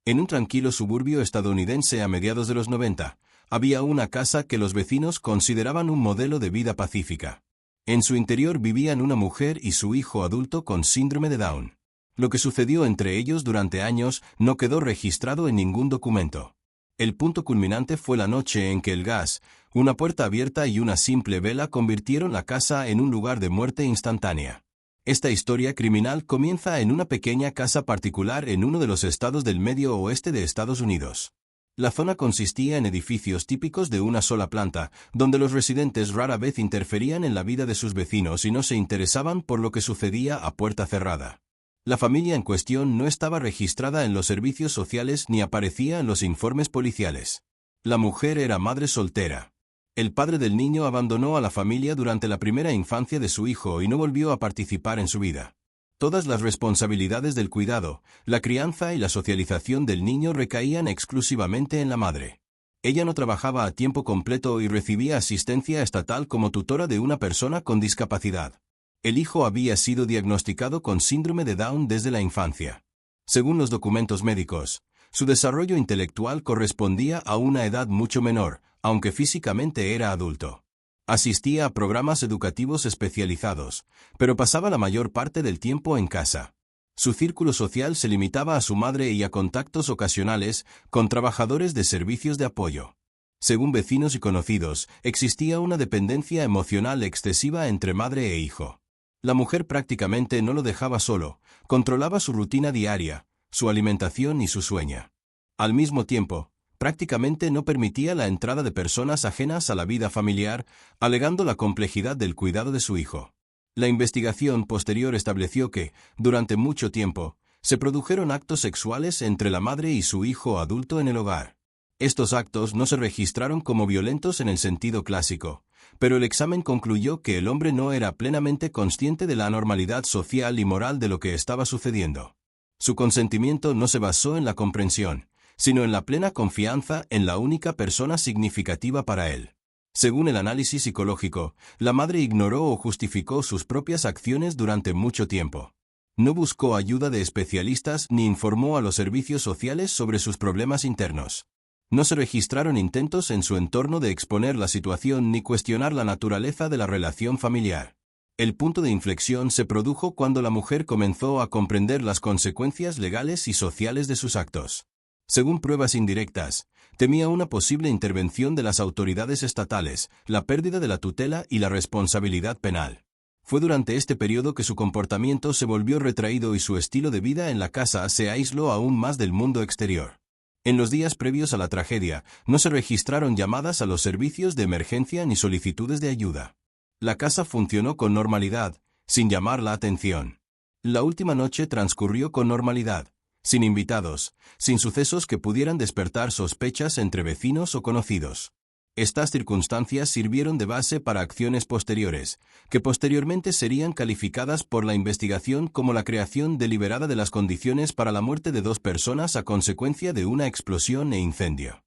En un tranquilo suburbio estadounidense a mediados de los 90, había una casa que los vecinos consideraban un modelo de vida pacífica. En su interior vivían una mujer y su hijo adulto con síndrome de Down. Lo que sucedió entre ellos durante años no quedó registrado en ningún documento. El punto culminante fue la noche en que el gas, una puerta abierta y una simple vela convirtieron la casa en un lugar de muerte instantánea. Esta historia criminal comienza en una pequeña casa particular en uno de los estados del medio oeste de Estados Unidos. La zona consistía en edificios típicos de una sola planta, donde los residentes rara vez interferían en la vida de sus vecinos y no se interesaban por lo que sucedía a puerta cerrada. La familia en cuestión no estaba registrada en los servicios sociales ni aparecía en los informes policiales. La mujer era madre soltera. El padre del niño abandonó a la familia durante la primera infancia de su hijo y no volvió a participar en su vida. Todas las responsabilidades del cuidado, la crianza y la socialización del niño recaían exclusivamente en la madre. Ella no trabajaba a tiempo completo y recibía asistencia estatal como tutora de una persona con discapacidad. El hijo había sido diagnosticado con síndrome de Down desde la infancia. Según los documentos médicos, su desarrollo intelectual correspondía a una edad mucho menor, aunque físicamente era adulto. Asistía a programas educativos especializados, pero pasaba la mayor parte del tiempo en casa. Su círculo social se limitaba a su madre y a contactos ocasionales con trabajadores de servicios de apoyo. Según vecinos y conocidos, existía una dependencia emocional excesiva entre madre e hijo. La mujer prácticamente no lo dejaba solo, controlaba su rutina diaria, su alimentación y su sueño. Al mismo tiempo, prácticamente no permitía la entrada de personas ajenas a la vida familiar, alegando la complejidad del cuidado de su hijo. La investigación posterior estableció que, durante mucho tiempo, se produjeron actos sexuales entre la madre y su hijo adulto en el hogar. Estos actos no se registraron como violentos en el sentido clásico, pero el examen concluyó que el hombre no era plenamente consciente de la anormalidad social y moral de lo que estaba sucediendo. Su consentimiento no se basó en la comprensión, sino en la plena confianza en la única persona significativa para él. Según el análisis psicológico, la madre ignoró o justificó sus propias acciones durante mucho tiempo. No buscó ayuda de especialistas ni informó a los servicios sociales sobre sus problemas internos. No se registraron intentos en su entorno de exponer la situación ni cuestionar la naturaleza de la relación familiar. El punto de inflexión se produjo cuando la mujer comenzó a comprender las consecuencias legales y sociales de sus actos. Según pruebas indirectas, temía una posible intervención de las autoridades estatales, la pérdida de la tutela y la responsabilidad penal. Fue durante este periodo que su comportamiento se volvió retraído y su estilo de vida en la casa se aisló aún más del mundo exterior. En los días previos a la tragedia, no se registraron llamadas a los servicios de emergencia ni solicitudes de ayuda. La casa funcionó con normalidad, sin llamar la atención. La última noche transcurrió con normalidad, sin invitados, sin sucesos que pudieran despertar sospechas entre vecinos o conocidos. Estas circunstancias sirvieron de base para acciones posteriores, que posteriormente serían calificadas por la investigación como la creación deliberada de las condiciones para la muerte de 2 personas a consecuencia de una explosión e incendio.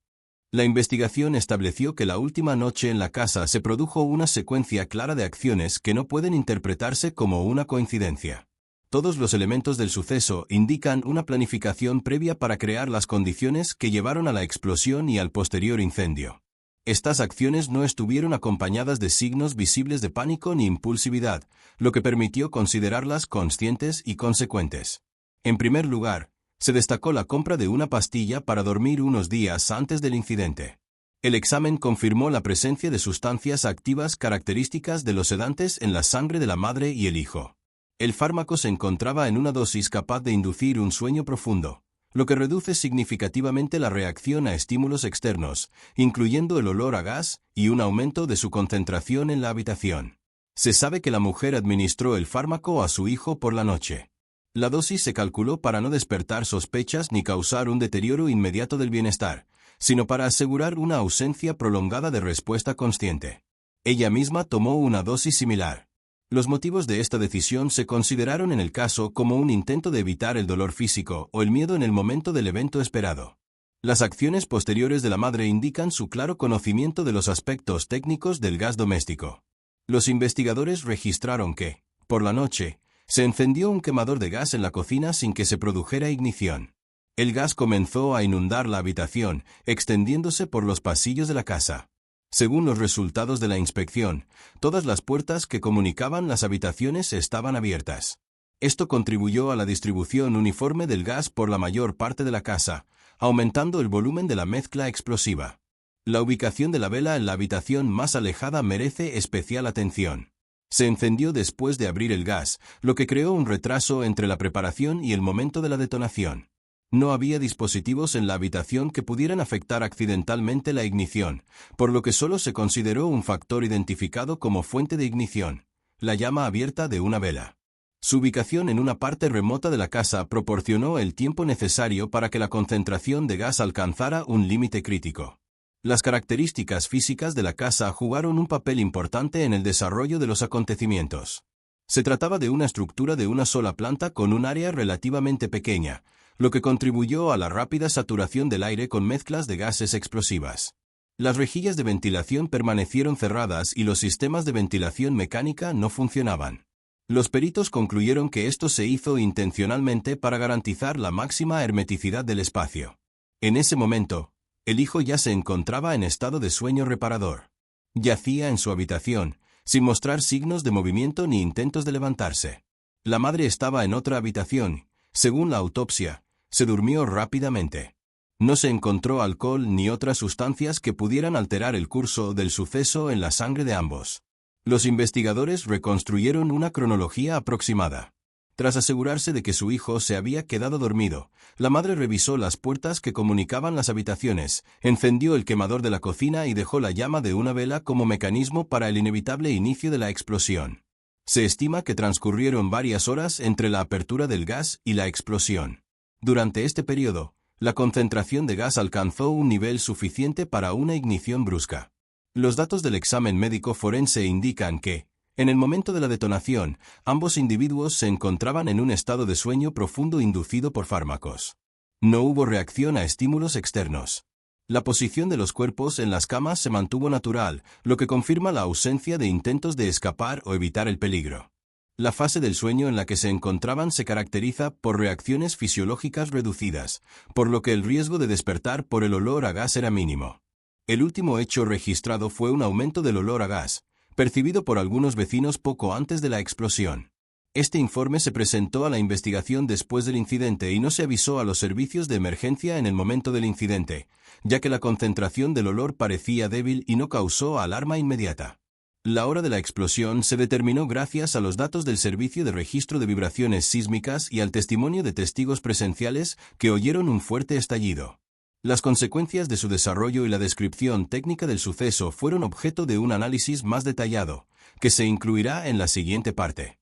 La investigación estableció que la última noche en la casa se produjo una secuencia clara de acciones que no pueden interpretarse como una coincidencia. Todos los elementos del suceso indican una planificación previa para crear las condiciones que llevaron a la explosión y al posterior incendio. Estas acciones no estuvieron acompañadas de signos visibles de pánico ni impulsividad, lo que permitió considerarlas conscientes y consecuentes. En primer lugar, se destacó la compra de una pastilla para dormir unos días antes del incidente. El examen confirmó la presencia de sustancias activas características de los sedantes en la sangre de la madre y el hijo. El fármaco se encontraba en una dosis capaz de inducir un sueño profundo, lo que reduce significativamente la reacción a estímulos externos, incluyendo el olor a gas y un aumento de su concentración en la habitación. Se sabe que la mujer administró el fármaco a su hijo por la noche. La dosis se calculó para no despertar sospechas ni causar un deterioro inmediato del bienestar, sino para asegurar una ausencia prolongada de respuesta consciente. Ella misma tomó una dosis similar. Los motivos de esta decisión se consideraron en el caso como un intento de evitar el dolor físico o el miedo en el momento del evento esperado. Las acciones posteriores de la madre indican su claro conocimiento de los aspectos técnicos del gas doméstico. Los investigadores registraron que, por la noche, se encendió un quemador de gas en la cocina sin que se produjera ignición. El gas comenzó a inundar la habitación, extendiéndose por los pasillos de la casa. Según los resultados de la inspección, todas las puertas que comunicaban las habitaciones estaban abiertas. Esto contribuyó a la distribución uniforme del gas por la mayor parte de la casa, aumentando el volumen de la mezcla explosiva. La ubicación de la vela en la habitación más alejada merece especial atención. Se encendió después de abrir el gas, lo que creó un retraso entre la preparación y el momento de la detonación. No había dispositivos en la habitación que pudieran afectar accidentalmente la ignición, por lo que solo se consideró un factor identificado como fuente de ignición, la llama abierta de una vela. Su ubicación en una parte remota de la casa proporcionó el tiempo necesario para que la concentración de gas alcanzara un límite crítico. Las características físicas de la casa jugaron un papel importante en el desarrollo de los acontecimientos. Se trataba de una estructura de una sola planta con un área relativamente pequeña, lo que contribuyó a la rápida saturación del aire con mezclas de gases explosivas. Las rejillas de ventilación permanecieron cerradas y los sistemas de ventilación mecánica no funcionaban. Los peritos concluyeron que esto se hizo intencionalmente para garantizar la máxima hermeticidad del espacio. En ese momento, el hijo ya se encontraba en estado de sueño reparador. Yacía en su habitación, sin mostrar signos de movimiento ni intentos de levantarse. La madre estaba en otra habitación. Según la autopsia, se durmió rápidamente. No se encontró alcohol ni otras sustancias que pudieran alterar el curso del suceso en la sangre de ambos. Los investigadores reconstruyeron una cronología aproximada. Tras asegurarse de que su hijo se había quedado dormido, la madre revisó las puertas que comunicaban las habitaciones, encendió el quemador de la cocina y dejó la llama de una vela como mecanismo para el inevitable inicio de la explosión. Se estima que transcurrieron varias horas entre la apertura del gas y la explosión. Durante este periodo, la concentración de gas alcanzó un nivel suficiente para una ignición brusca. Los datos del examen médico forense indican que, en el momento de la detonación, ambos individuos se encontraban en un estado de sueño profundo inducido por fármacos. No hubo reacción a estímulos externos. La posición de los cuerpos en las camas se mantuvo natural, lo que confirma la ausencia de intentos de escapar o evitar el peligro. La fase del sueño en la que se encontraban se caracteriza por reacciones fisiológicas reducidas, por lo que el riesgo de despertar por el olor a gas era mínimo. El último hecho registrado fue un aumento del olor a gas, percibido por algunos vecinos poco antes de la explosión. Este informe se presentó a la investigación después del incidente y no se avisó a los servicios de emergencia en el momento del incidente, ya que la concentración del olor parecía débil y no causó alarma inmediata. La hora de la explosión se determinó gracias a los datos del Servicio de Registro de Vibraciones Sísmicas y al testimonio de testigos presenciales que oyeron un fuerte estallido. Las consecuencias de su desarrollo y la descripción técnica del suceso fueron objeto de un análisis más detallado, que se incluirá en la siguiente parte.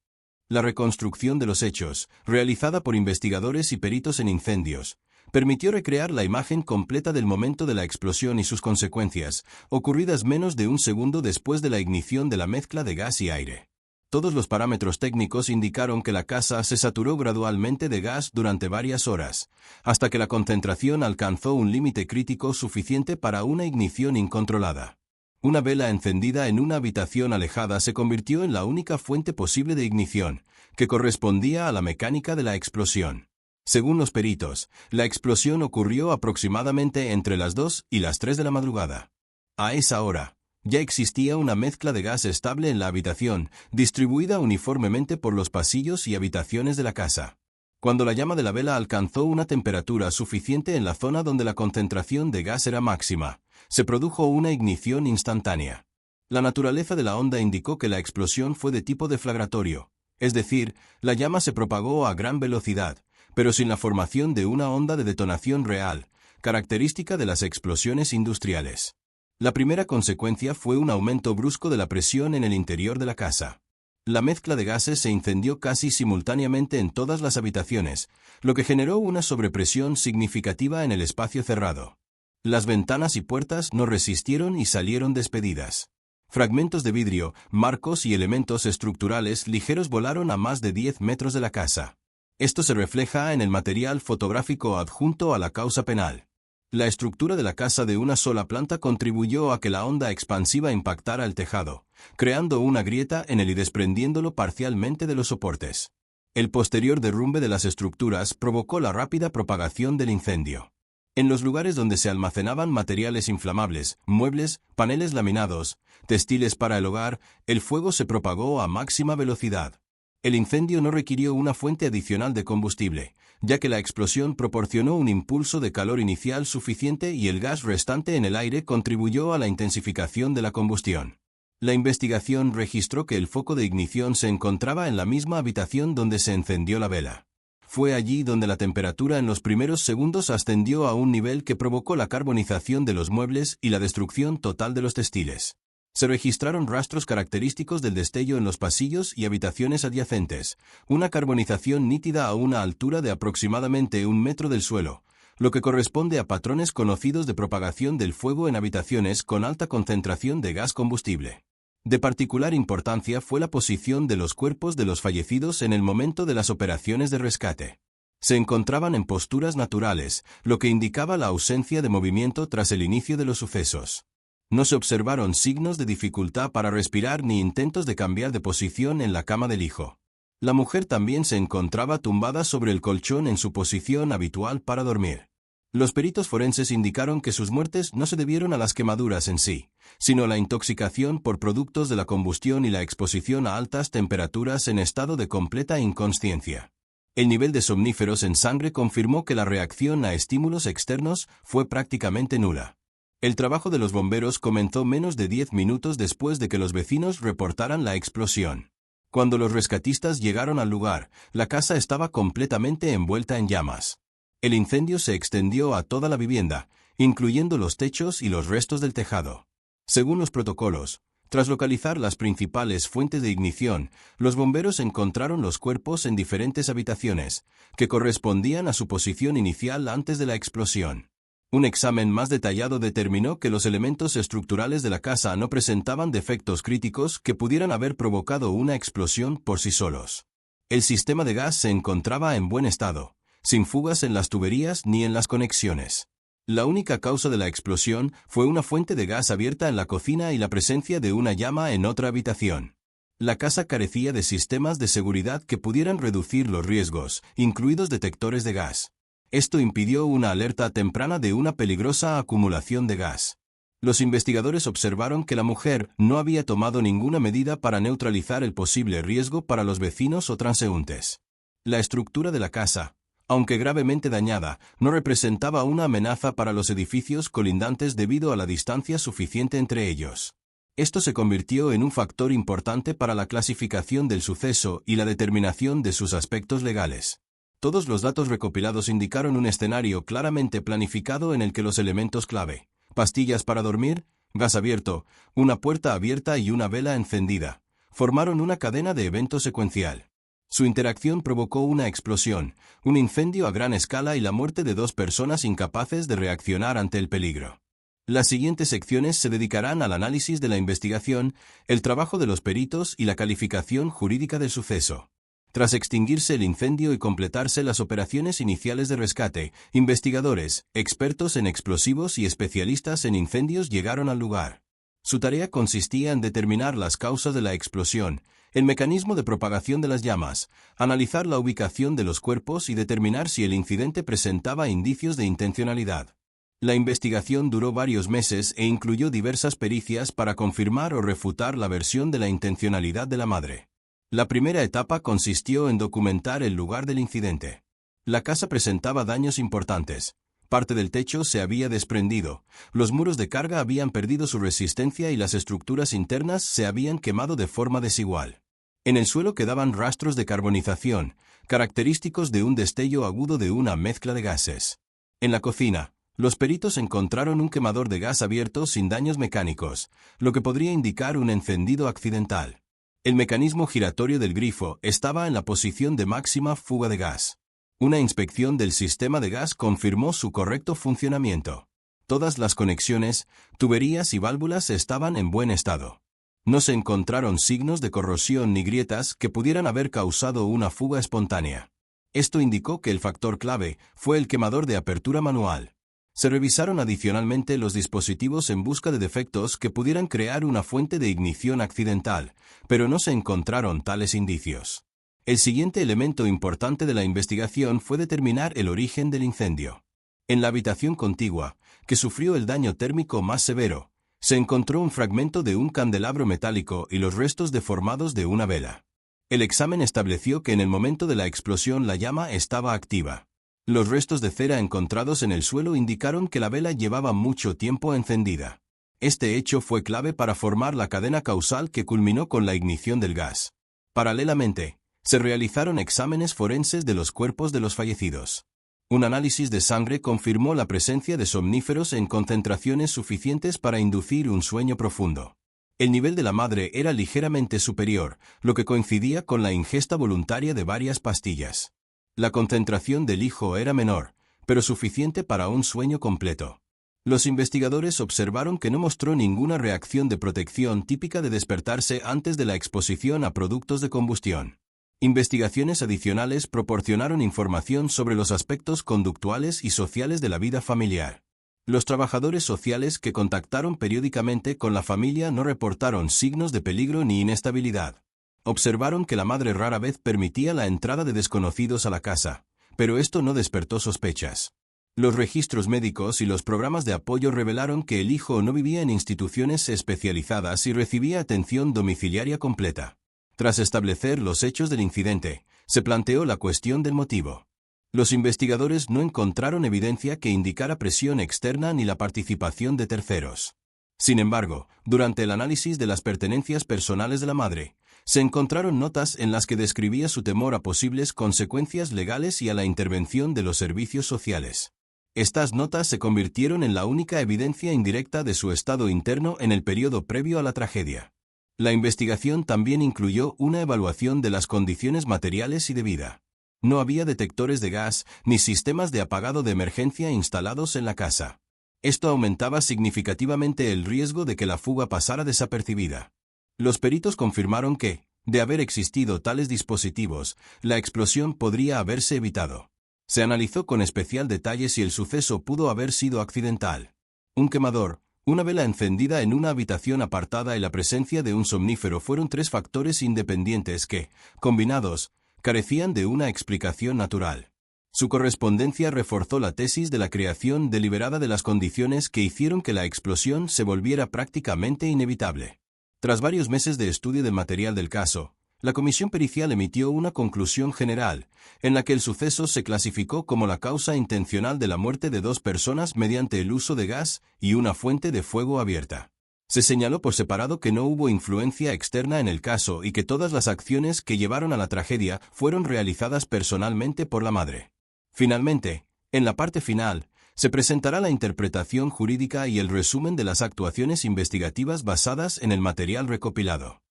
La reconstrucción de los hechos, realizada por investigadores y peritos en incendios, permitió recrear la imagen completa del momento de la explosión y sus consecuencias, ocurridas menos de un segundo después de la ignición de la mezcla de gas y aire. Todos los parámetros técnicos indicaron que la casa se saturó gradualmente de gas durante varias horas, hasta que la concentración alcanzó un límite crítico suficiente para una ignición incontrolada. Una vela encendida en una habitación alejada se convirtió en la única fuente posible de ignición, que correspondía a la mecánica de la explosión. Según los peritos, la explosión ocurrió aproximadamente entre las 2 y las 3 de la madrugada. A esa hora, ya existía una mezcla de gas estable en la habitación, distribuida uniformemente por los pasillos y habitaciones de la casa. Cuando la llama de la vela alcanzó una temperatura suficiente en la zona donde la concentración de gas era máxima, se produjo una ignición instantánea. La naturaleza de la onda indicó que la explosión fue de tipo deflagratorio, es decir, la llama se propagó a gran velocidad, pero sin la formación de una onda de detonación real, característica de las explosiones industriales. La primera consecuencia fue un aumento brusco de la presión en el interior de la casa. La mezcla de gases se incendió casi simultáneamente en todas las habitaciones, lo que generó una sobrepresión significativa en el espacio cerrado. Las ventanas y puertas no resistieron y salieron despedidas. Fragmentos de vidrio, marcos y elementos estructurales ligeros volaron a más de 10 metros de la casa. Esto se refleja en el material fotográfico adjunto a la causa penal. La estructura de la casa de una sola planta contribuyó a que la onda expansiva impactara el tejado, creando una grieta en él y desprendiéndolo parcialmente de los soportes. El posterior derrumbe de las estructuras provocó la rápida propagación del incendio. En los lugares donde se almacenaban materiales inflamables, muebles, paneles laminados, textiles para el hogar, el fuego se propagó a máxima velocidad. El incendio no requirió una fuente adicional de combustible, ya que la explosión proporcionó un impulso de calor inicial suficiente y el gas restante en el aire contribuyó a la intensificación de la combustión. La investigación registró que el foco de ignición se encontraba en la misma habitación donde se encendió la vela. Fue allí donde la temperatura en los primeros segundos ascendió a un nivel que provocó la carbonización de los muebles y la destrucción total de los textiles. Se registraron rastros característicos del destello en los pasillos y habitaciones adyacentes, una carbonización nítida a una altura de aproximadamente 1 metro del suelo, lo que corresponde a patrones conocidos de propagación del fuego en habitaciones con alta concentración de gas combustible. De particular importancia fue la posición de los cuerpos de los fallecidos en el momento de las operaciones de rescate. Se encontraban en posturas naturales, lo que indicaba la ausencia de movimiento tras el inicio de los sucesos. No se observaron signos de dificultad para respirar ni intentos de cambiar de posición en la cama del hijo. La mujer también se encontraba tumbada sobre el colchón en su posición habitual para dormir. Los peritos forenses indicaron que sus muertes no se debieron a las quemaduras en sí, sino a la intoxicación por productos de la combustión y la exposición a altas temperaturas en estado de completa inconsciencia. El nivel de somníferos en sangre confirmó que la reacción a estímulos externos fue prácticamente nula. El trabajo de los bomberos comenzó menos de 10 minutos después de que los vecinos reportaran la explosión. Cuando los rescatistas llegaron al lugar, la casa estaba completamente envuelta en llamas. El incendio se extendió a toda la vivienda, incluyendo los techos y los restos del tejado. Según los protocolos, tras localizar las principales fuentes de ignición, los bomberos encontraron los cuerpos en diferentes habitaciones, que correspondían a su posición inicial antes de la explosión. Un examen más detallado determinó que los elementos estructurales de la casa no presentaban defectos críticos que pudieran haber provocado una explosión por sí solos. El sistema de gas se encontraba en buen estado, sin fugas en las tuberías ni en las conexiones. La única causa de la explosión fue una fuente de gas abierta en la cocina y la presencia de una llama en otra habitación. La casa carecía de sistemas de seguridad que pudieran reducir los riesgos, incluidos detectores de gas. Esto impidió una alerta temprana de una peligrosa acumulación de gas. Los investigadores observaron que la mujer no había tomado ninguna medida para neutralizar el posible riesgo para los vecinos o transeúntes. La estructura de la casa, aunque gravemente dañada, no representaba una amenaza para los edificios colindantes debido a la distancia suficiente entre ellos. Esto se convirtió en un factor importante para la clasificación del suceso y la determinación de sus aspectos legales. Todos los datos recopilados indicaron un escenario claramente planificado en el que los elementos clave, pastillas para dormir, gas abierto, una puerta abierta y una vela encendida, formaron una cadena de eventos secuencial. Su interacción provocó una explosión, un incendio a gran escala y la muerte de 2 personas incapaces de reaccionar ante el peligro. Las siguientes secciones se dedicarán al análisis de la investigación, el trabajo de los peritos y la calificación jurídica del suceso. Tras extinguirse el incendio y completarse las operaciones iniciales de rescate, investigadores, expertos en explosivos y especialistas en incendios llegaron al lugar. Su tarea consistía en determinar las causas de la explosión, el mecanismo de propagación de las llamas, analizar la ubicación de los cuerpos y determinar si el incidente presentaba indicios de intencionalidad. La investigación duró varios meses e incluyó diversas pericias para confirmar o refutar la versión de la intencionalidad de la madre. La primera etapa consistió en documentar el lugar del incidente. La casa presentaba daños importantes. Parte del techo se había desprendido, los muros de carga habían perdido su resistencia y las estructuras internas se habían quemado de forma desigual. En el suelo quedaban rastros de carbonización, característicos de un destello agudo de una mezcla de gases. En la cocina, los peritos encontraron un quemador de gas abierto sin daños mecánicos, lo que podría indicar un encendido accidental. El mecanismo giratorio del grifo estaba en la posición de máxima fuga de gas. Una inspección del sistema de gas confirmó su correcto funcionamiento. Todas las conexiones, tuberías y válvulas estaban en buen estado. No se encontraron signos de corrosión ni grietas que pudieran haber causado una fuga espontánea. Esto indicó que el factor clave fue el quemador de apertura manual. Se revisaron adicionalmente los dispositivos en busca de defectos que pudieran crear una fuente de ignición accidental, pero no se encontraron tales indicios. El siguiente elemento importante de la investigación fue determinar el origen del incendio. En la habitación contigua, que sufrió el daño térmico más severo, se encontró un fragmento de un candelabro metálico y los restos deformados de una vela. El examen estableció que en el momento de la explosión la llama estaba activa. Los restos de cera encontrados en el suelo indicaron que la vela llevaba mucho tiempo encendida. Este hecho fue clave para formar la cadena causal que culminó con la ignición del gas. Paralelamente, se realizaron exámenes forenses de los cuerpos de los fallecidos. Un análisis de sangre confirmó la presencia de somníferos en concentraciones suficientes para inducir un sueño profundo. El nivel de la madre era ligeramente superior, lo que coincidía con la ingesta voluntaria de varias pastillas. La concentración del hijo era menor, pero suficiente para un sueño completo. Los investigadores observaron que no mostró ninguna reacción de protección típica de despertarse antes de la exposición a productos de combustión. Investigaciones adicionales proporcionaron información sobre los aspectos conductuales y sociales de la vida familiar. Los trabajadores sociales que contactaron periódicamente con la familia no reportaron signos de peligro ni inestabilidad. Observaron que la madre rara vez permitía la entrada de desconocidos a la casa, pero esto no despertó sospechas. Los registros médicos y los programas de apoyo revelaron que el hijo no vivía en instituciones especializadas y recibía atención domiciliaria completa. Tras establecer los hechos del incidente, se planteó la cuestión del motivo. Los investigadores no encontraron evidencia que indicara presión externa ni la participación de terceros. Sin embargo, durante el análisis de las pertenencias personales de la madre, se encontraron notas en las que describía su temor a posibles consecuencias legales y a la intervención de los servicios sociales. Estas notas se convirtieron en la única evidencia indirecta de su estado interno en el periodo previo a la tragedia. La investigación también incluyó una evaluación de las condiciones materiales y de vida. No había detectores de gas ni sistemas de apagado de emergencia instalados en la casa. Esto aumentaba significativamente el riesgo de que la fuga pasara desapercibida. Los peritos confirmaron que, de haber existido tales dispositivos, la explosión podría haberse evitado. Se analizó con especial detalle si el suceso pudo haber sido accidental. Un quemador, una vela encendida en una habitación apartada y la presencia de un somnífero fueron tres factores independientes que, combinados, carecían de una explicación natural. Su correspondencia reforzó la tesis de la creación deliberada de las condiciones que hicieron que la explosión se volviera prácticamente inevitable. Tras varios meses de estudio del material del caso, la comisión pericial emitió una conclusión general, en la que el suceso se clasificó como la causa intencional de la muerte de dos personas mediante el uso de gas y una fuente de fuego abierta. Se señaló por separado que no hubo influencia externa en el caso y que todas las acciones que llevaron a la tragedia fueron realizadas personalmente por la madre. Finalmente, en la parte final, se presentará la interpretación jurídica y el resumen de las actuaciones investigativas basadas en el material recopilado.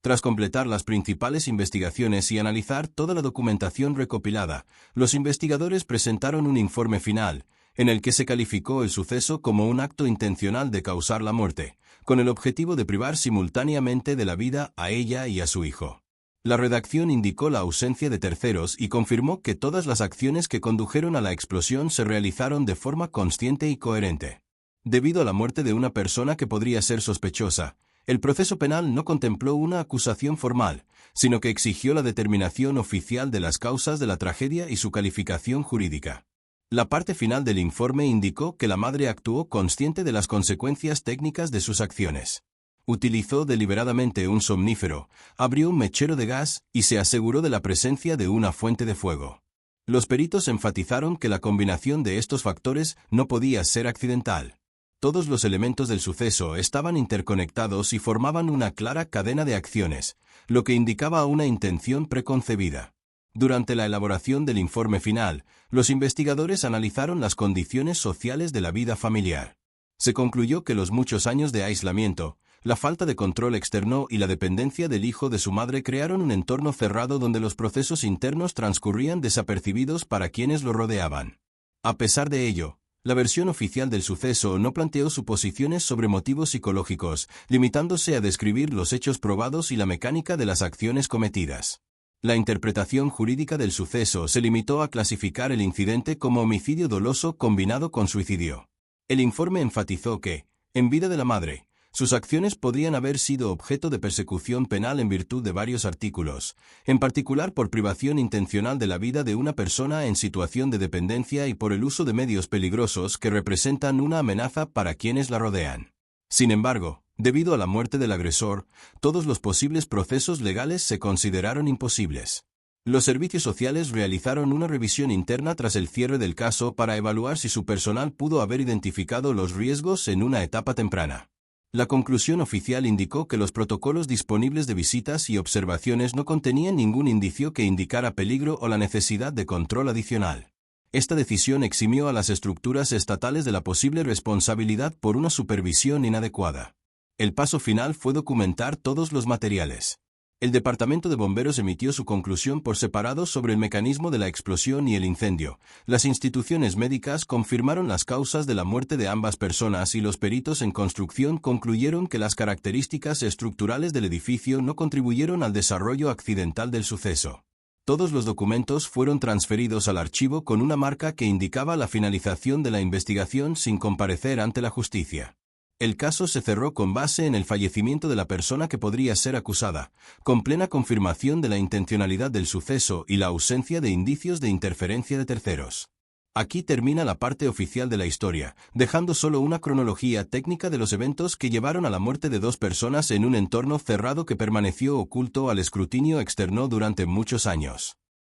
Tras completar las principales investigaciones y analizar toda la documentación recopilada, los investigadores presentaron un informe final, en el que se calificó el suceso como un acto intencional de causar la muerte, con el objetivo de privar simultáneamente de la vida a ella y a su hijo. La redacción indicó la ausencia de terceros y confirmó que todas las acciones que condujeron a la explosión se realizaron de forma consciente y coherente. Debido a la muerte de una persona que podría ser sospechosa, el proceso penal no contempló una acusación formal, sino que exigió la determinación oficial de las causas de la tragedia y su calificación jurídica. La parte final del informe indicó que la madre actuó consciente de las consecuencias técnicas de sus acciones. Utilizó deliberadamente un somnífero, abrió un mechero de gas y se aseguró de la presencia de una fuente de fuego. Los peritos enfatizaron que la combinación de estos factores no podía ser accidental. Todos los elementos del suceso estaban interconectados y formaban una clara cadena de acciones, lo que indicaba una intención preconcebida. Durante la elaboración del informe final, los investigadores analizaron las condiciones sociales de la vida familiar. Se concluyó que los muchos años de aislamiento, la falta de control externo y la dependencia del hijo de su madre crearon un entorno cerrado donde los procesos internos transcurrían desapercibidos para quienes lo rodeaban. A pesar de ello, la versión oficial del suceso no planteó suposiciones sobre motivos psicológicos, limitándose a describir los hechos probados y la mecánica de las acciones cometidas. La interpretación jurídica del suceso se limitó a clasificar el incidente como homicidio doloso combinado con suicidio. El informe enfatizó que, en vida de la madre, Sus acciones podrían haber sido objeto de persecución penal en virtud de varios artículos, en particular por privación intencional de la vida de una persona en situación de dependencia y por el uso de medios peligrosos que representan una amenaza para quienes la rodean. Sin embargo, debido a la muerte del agresor, todos los posibles procesos legales se consideraron imposibles. Los servicios sociales realizaron una revisión interna tras el cierre del caso para evaluar si su personal pudo haber identificado los riesgos en una etapa temprana. La conclusión oficial indicó que los protocolos disponibles de visitas y observaciones no contenían ningún indicio que indicara peligro o la necesidad de control adicional. Esta decisión eximió a las estructuras estatales de la posible responsabilidad por una supervisión inadecuada. El paso final fue documentar todos los materiales. El Departamento de Bomberos emitió su conclusión por separado sobre el mecanismo de la explosión y el incendio. Las instituciones médicas confirmaron las causas de la muerte de ambas personas y los peritos en construcción concluyeron que las características estructurales del edificio no contribuyeron al desarrollo accidental del suceso. Todos los documentos fueron transferidos al archivo con una marca que indicaba la finalización de la investigación sin comparecer ante la justicia. El caso se cerró con base en el fallecimiento de la persona que podría ser acusada, con plena confirmación de la intencionalidad del suceso y la ausencia de indicios de interferencia de terceros. Aquí termina la parte oficial de la historia, dejando solo una cronología técnica de los eventos que llevaron a la muerte de dos personas en un entorno cerrado que permaneció oculto al escrutinio externo durante muchos años.